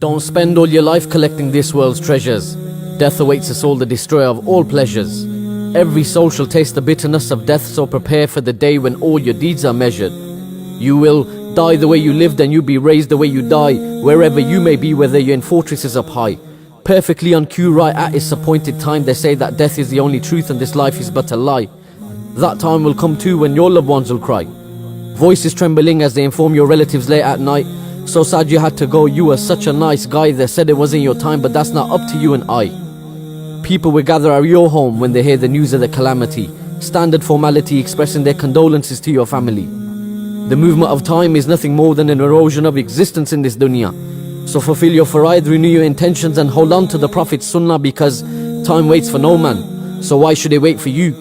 Don't spend all your life collecting this world's treasures. Death awaits us all, the destroyer of all pleasures. Every soul shall taste the bitterness of death, so prepare for the day when all your deeds are measured. You will die the way you lived, and you be raised the way you die, wherever you may be, whether you're in fortresses up high. Perfectly on cue, right at its appointed time, they say that death is the only truth and this life is but a lie. That time will come too when your loved ones will cry. Voices trembling as they inform your relatives late at night. So sad you had to go, you were such a nice guy. They said it wasn't your time, but that's not up to you and I. People will gather at your home when they hear the news of the calamity. Standard formality expressing their condolences to your family. The movement of time is nothing more than an erosion of existence in this dunya. So fulfill your faraid, renew your intentions, and hold on to the Prophet's sunnah, because time waits for no man. So why should it wait for you?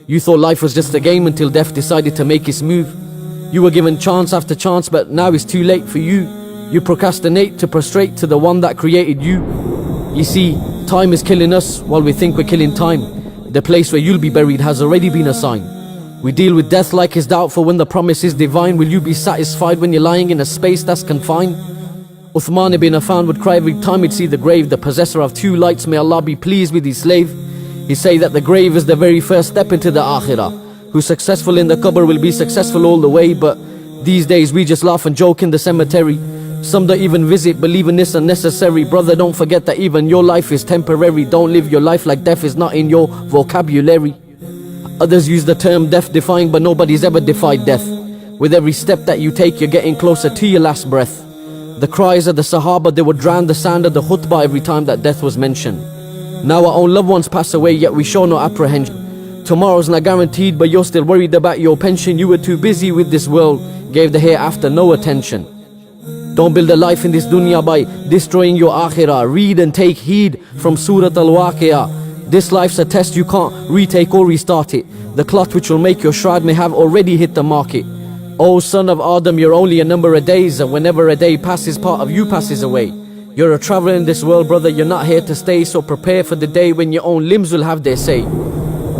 You thought life was just a game until death decided to make its move. You were given chance after chance, but now it's too late for you. You procrastinate to prostrate to the one that created you. You see, time is killing us while we think we're killing time. The place where you'll be buried has already been assigned. We deal with death like it's doubtful when the promise is divine. Will you be satisfied when you're lying in a space that's confined? Uthman ibn Affan would cry every time he'd see the grave, the possessor of two lights, may Allah be pleased with his slave. He'd say that the grave is the very first step into the akhirah. Who's successful in the qabr will be successful all the way, but these days we just laugh and joke in the cemetery. Some don't even visit, believing this unnecessary. Brother, don't forget that even your life is temporary. Don't live your life like death is not in your vocabulary. Others use the term death-defying, but nobody's ever defied death. With every step that you take, you're getting closer to your last breath. The cries of the Sahaba, they would drown the sound of the khutbah every time that death was mentioned. Now our own loved ones pass away, yet we show no apprehension. Tomorrow's not guaranteed, but you're still worried about your pension. You were too busy with this world, gave the hereafter no attention. Don't build a life in this dunya by destroying your akhirah. Read and take heed from Surah Al-Waqi'ah. This life's a test, you can't retake or restart it. The cloth which will make your shroud may have already hit the market. O son of Adam, you're only a number of days, and whenever a day passes, part of you passes away. You're a traveler in this world, brother, you're not here to stay, so prepare for the day when your own limbs will have their say.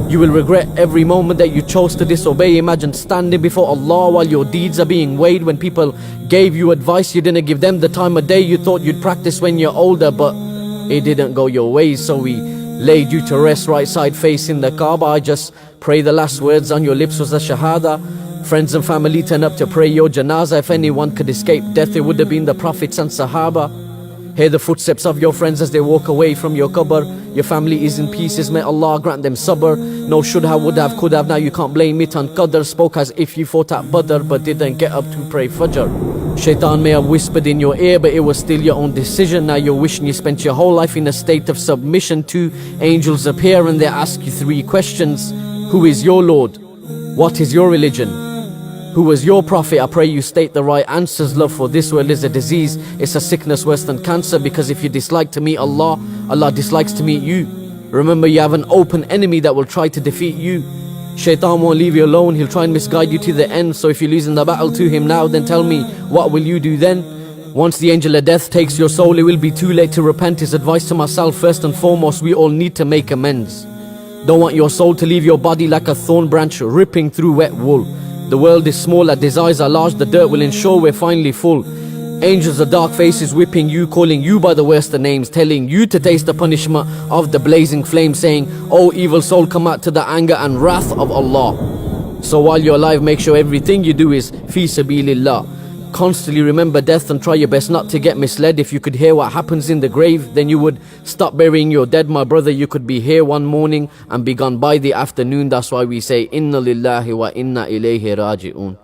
You will regret every moment that you chose to disobey. Imagine standing before Allah while your deeds are being weighed. When people gave you advice, you didn't give them the time of day. You thought you'd practice when you're older, but it didn't go your way. So we laid you to rest right side facing the Kaaba. I just pray the last words on your lips was a shahada. Friends and family turn up to pray your janazah. If anyone could escape death, it would have been the Prophets and Sahaba. Hear the footsteps of your friends as they walk away from your qabr. Your family is in pieces, may Allah grant them sabr. No should have, would have, could have, now you can't blame it on qadr. Spoke as if you fought at Badr, but didn't get up to pray Fajr. Shaitan may have whispered in your ear, but it was still your own decision. Now you're wishing you spent your whole life in a state of submission. Two angels appear and they ask you three questions. Who is your Lord? What is your religion? Who was your prophet? I pray you state the right answers. Love for this world is a disease. It's a sickness worse than cancer, because if you dislike to meet Allah, Allah dislikes to meet you. Remember, you have an open enemy that will try to defeat you. Shaitan won't leave you alone. He'll try and misguide you to the end. So if you're losing the battle to him now, then tell me, what will you do then? Once the angel of death takes your soul, it will be too late to repent. His advice to myself, first and foremost, we all need to make amends. Don't want your soul to leave your body like a thorn branch ripping through wet wool. The world is small, our desires are large, the dirt will ensure we're finally full. Angels of dark faces whipping you, calling you by the worst of names, telling you to taste the punishment of the blazing flame, saying, "O evil soul, come out to the anger and wrath of Allah." So while you're alive, make sure everything you do is fi sabilillah. Constantly remember death and try your best not to get misled. If you could hear what happens in the grave, then you would stop burying your dead. My brother, you could be here one morning and be gone by the afternoon. That's why we say, Inna lillahi wa inna ilayhi raji'un.